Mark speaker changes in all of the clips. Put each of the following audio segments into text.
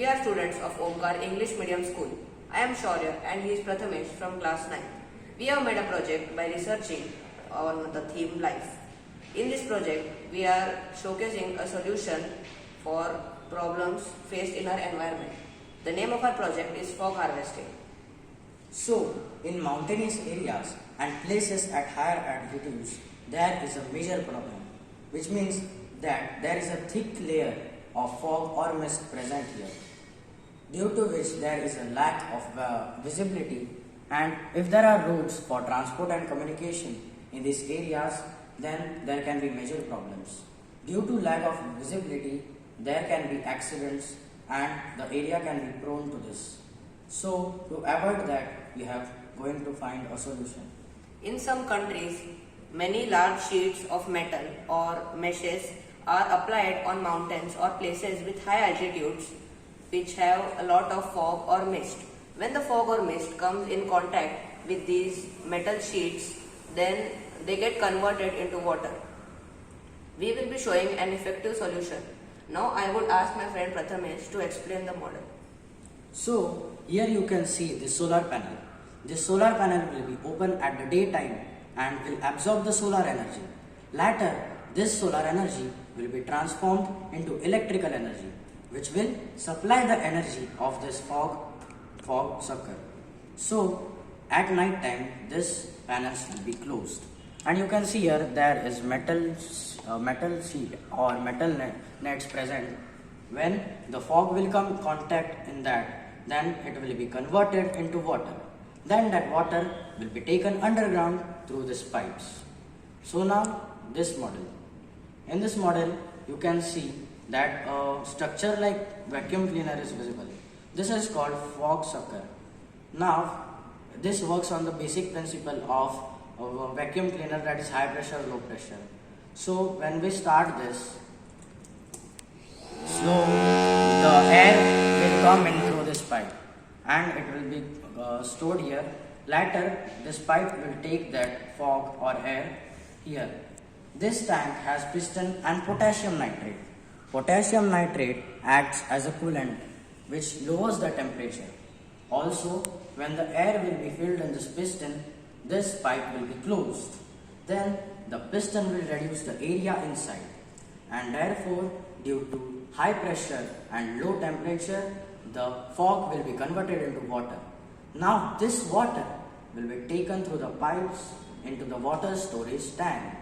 Speaker 1: We are students of Omkar English Medium School. I am Shaurya and he is Prathamesh from class 9. We have made a project by researching on the theme life. In this project, we are showcasing a solution for problems faced in our environment. The name of our project is fog harvesting.
Speaker 2: So, in mountainous areas and places at higher altitudes, there is a major problem, which means that there is a thick layer of fog or mist present here, due to which there is a lack of visibility, and if there are roads for transport and communication in these areas, then there can be major problems. Due to lack of visibility, there can be accidents and the area can be prone to this. So, to avoid that, we have going to find a solution.
Speaker 1: In some countries, many large sheets of metal or meshes are applied on mountains or places with high altitudes which have a lot of fog or mist. When the fog or mist comes in contact with these metal sheets, then they get converted into water. We will be showing an effective solution. Now I would ask my friend Prathamesh to explain the model.
Speaker 2: So, here you can see the solar panel. This solar panel will be open at the daytime and will absorb the solar energy. Later, this solar energy will be transformed into electrical energy, which will supply the energy of this fog sucker. So, at night time, this panels will be closed. And you can see here there is metal sheet or metal nets present. When the fog will come contact in that, then it will be converted into water. Then that water will be taken underground through these pipes. So now this model. In this model, you can see that a structure like vacuum cleaner is visible. This is called fog sucker. Now, this works on the basic principle of a vacuum cleaner, that is high pressure, low pressure. So when we start this, so the air will come in through this pipe and it will be stored here. Later, this pipe will take that fog or air here. This tank has piston and potassium nitrate. Potassium nitrate acts as a coolant which lowers the temperature. Also, when the air will be filled in this piston, this pipe will be closed. Then the piston will reduce the area inside, and therefore due to high pressure and low temperature, the fog will be converted into water. Now this water will be taken through the pipes into the water storage tank.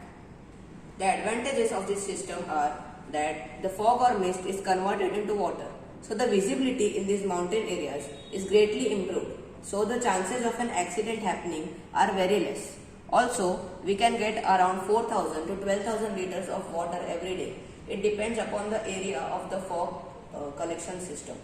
Speaker 1: The advantages of this system are that the fog or mist is converted into water. So the visibility in these mountain areas is greatly improved. So the chances of an accident happening are very less. Also, we can get around 4,000 to 12,000 liters of water every day. It depends upon the area of the fog collection system.